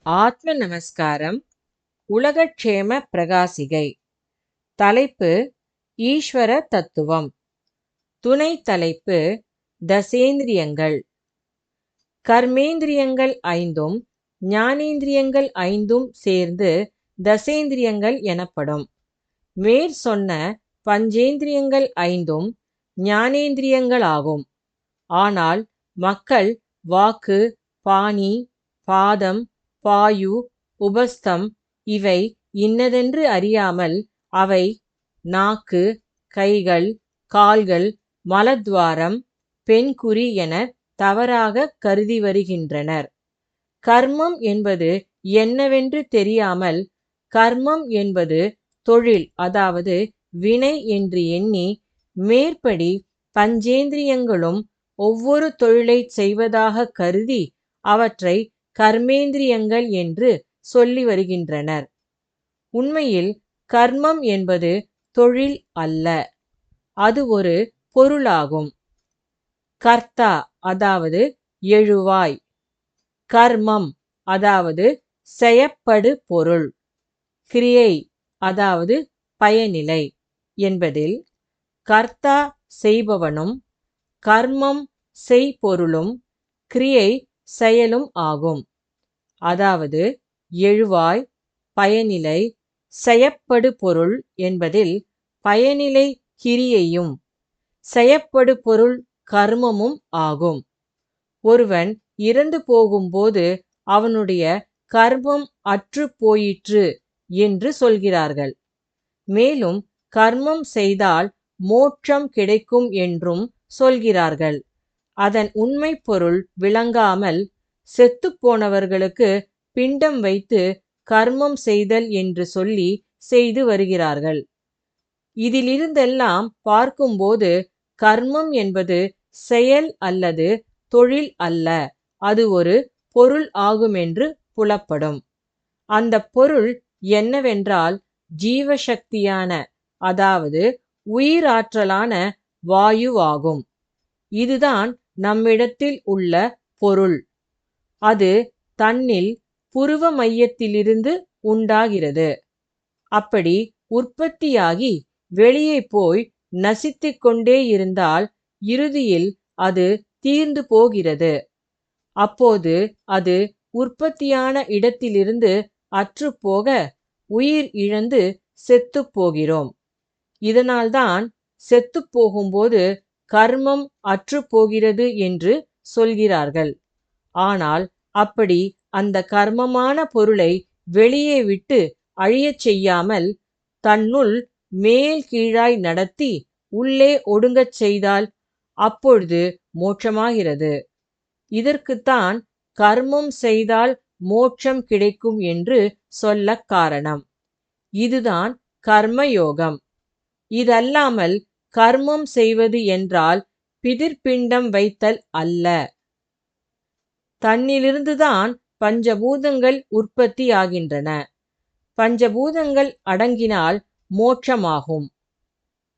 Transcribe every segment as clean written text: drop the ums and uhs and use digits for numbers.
ஆத்ம நமஸ்காரம். உலகக்ஷேம பிரகாசிகை. தலைப்பு ஈஸ்வர தத்துவம். துணை தலைப்பு தசேந்திரியங்கள். கர்மேந்திரியங்கள் ஐந்தும் ஞானேந்திரியங்கள் ஐந்தும் சேர்ந்து தசேந்திரியங்கள் எனப்படும். மேற்சொன்ன பஞ்சேந்திரியங்கள் ஐந்தும் ஞானேந்திரியங்களாகும். ஆனால் மக்கள் வாக்கு, பாணி, பாதம், பாயு, உபஸ்தம் இவை இன்னதென்று அறியாமல் அவை நாக்கு, கைகள், கால்கள், மலத்வாரம், பெண்குறி என தவறாக கருதி வருகின்றனர். கர்மம் என்பது என்னவென்று தெரியாமல் கர்மம் என்பது தொழில், அதாவது வினை என்று எண்ணி மேற்படி பஞ்சேந்திரியங்களும் ஒவ்வொரு தொழிலை செய்வதாக கருதி அவற்றை கர்மேந்திரியங்கள் என்று சொல்லி வருகின்றனர். உண்மையில் கர்மம் என்பது தொழில் அல்ல, அது ஒரு பொருளாகும். கர்த்தா அதாவது எழுவாய், கர்மம் அதாவது செயப்படு பொருள், கிரியை அதாவது பயனிலை என்பதில் கர்த்தா செய்பவனும் கர்மம் செய்பொருளும் கிரியை செயலும் ஆகும். அதாவது எழுவாய் பயனிலை, செயப்படு பொருள் என்பதில் பயனிலை கிரியையும் செயப்படு பொருள் கர்மமும் ஆகும். ஒருவன் இறந்து போகும்போது அவனுடைய கர்மம் அற்று போயிற்று என்று சொல்கிறார்கள். மேலும் கர்மம் செய்தால் மோட்சம் கிடைக்கும் என்றும் சொல்கிறார்கள். அதன் உண்மை பொருள் விளங்காமல் செத்துப்போனவர்களுக்கு பிண்டம் வைத்து கர்மம் செய்தல் என்று சொல்லி செய்து வருகிறார்கள். இதிலிருந்தெல்லாம் பார்க்கும்போது கர்மம் என்பது செயல் அல்லது தொழில் அல்ல, அது ஒரு பொருள் ஆகுமென்று புலப்படும். அந்த பொருள் என்னவென்றால் ஜீவசக்தியான, அதாவது உயிராற்றலான வாயுவாகும். இதுதான் நம்மிடத்தில் உள்ள பொருள். அது தன்னில் புருவ மையத்திலிருந்து உண்டாகிறது. அப்படி உற்பத்தியாகி வெளியே போய் நசித்துக் கொண்டே இருந்தால் இறுதியில் அது தீர்ந்து போகிறது. அப்போது அது உற்பத்தியான இடத்திலிருந்து அற்றுப்போக உயிர் இழந்து செத்துப் போகிறோம். இதனால்தான் செத்துப் போகும்போது கர்மம் அற்று போகிறது என்று சொல்கிறார்கள். ஆனால் அப்படி அந்த கர்மமான பொருளை வெளியே விட்டு அழியச் செய்யாமல் தன்னுள் மேல் கீழாய் நடத்தி உள்ளே ஒடுங்கச் செய்தால் அப்பொழுது மோட்சமாகிறது. இதற்குத்தான் கர்மம் செய்தால் மோட்சம் கிடைக்கும் என்று சொல்ல காரணம். இதுதான் கர்மயோகம். இதல்லாமல் கர்மம் செய்வது என்றால் பிதிர்பிண்டம் வைத்தல் அல்ல. தன்னிலிருந்துதான் பஞ்சபூதங்கள் உற்பத்தி ஆகின்றன. பஞ்சபூதங்கள் அடங்கினால் மோட்சமாகும்.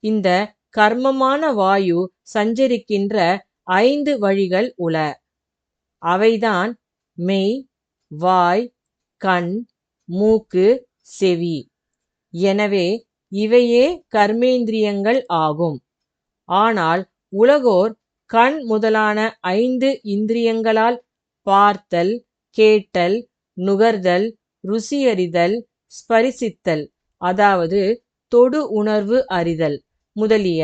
இந்த கர்மமான வாயு சஞ்சரிக்கின்ற 5 வழிகள் உள. அவைதான் மெய், வாய், கண், மூக்கு, செவி. எனவே இவையே கர்மேந்திரியங்கள் ஆகும். ஆனால் உலகோர் கண் முதலான 5 இந்திரியங்களால் பார்த்தல், கேட்டல், நுகர்தல், ருசியறிதல், ஸ்பரிசித்தல் அதாவது தொடு உணர்வு அறிதல் முதலிய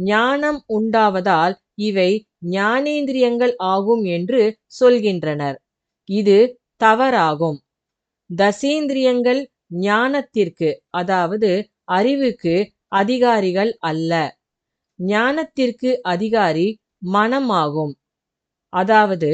ஞானம் உண்டாவதால் இவை ஞானேந்திரியங்கள் ஆகும் என்று சொல்கின்றனர். இது தவறாகும். தசேந்திரியங்கள் ஞானத்திற்கு, அதாவது அறிவுக்கு அதிகாரிகள் அல்ல. ஞானத்திற்கு அதிகாரி மனமாகும். அதாவது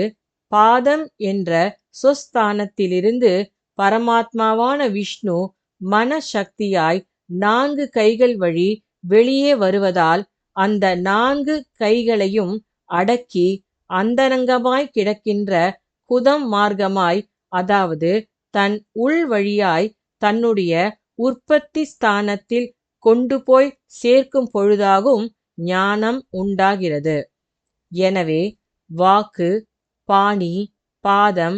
பாதம் என்ற சொஸ்தானத்திலிருந்து பரமாத்மாவான விஷ்ணு மன சக்தியாய் 4 கைகள் வழி வெளியே வருவதால் அந்த 4 கைகளையும் அடக்கி அந்தரங்கமாய் கிடக்கின்ற குதம் மார்க்கமாய், அதாவது தன் உள் வழியாய் தன்னுடைய உற்பத்தி ஸ்தானத்தில் கொண்டு போய் சேர்க்கும் பொழுதாகும் ஞானம் உண்டாகிறது. எனவே வாக்கு, பாணி, பாதம்,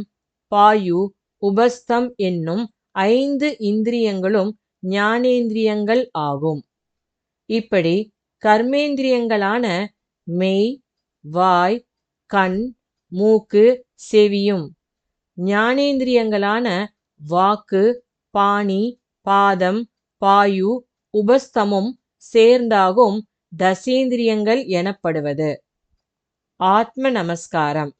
பாயு, உபஸ்தம் என்னும் 5 இந்திரியங்களும் ஞானேந்திரியங்கள் ஆகும். இப்படி கர்மேந்திரியங்களான மெய், வாய், கண், மூக்கு, செவியும், ஞானேந்திரியங்களான வாக்கு, பாணி, பாதம், பாயு, உபஸ்தமும் சேர்ந்தாகும் தசேந்திரியங்கள் எனப்படுவது. ஆத்ம நமஸ்காரம்.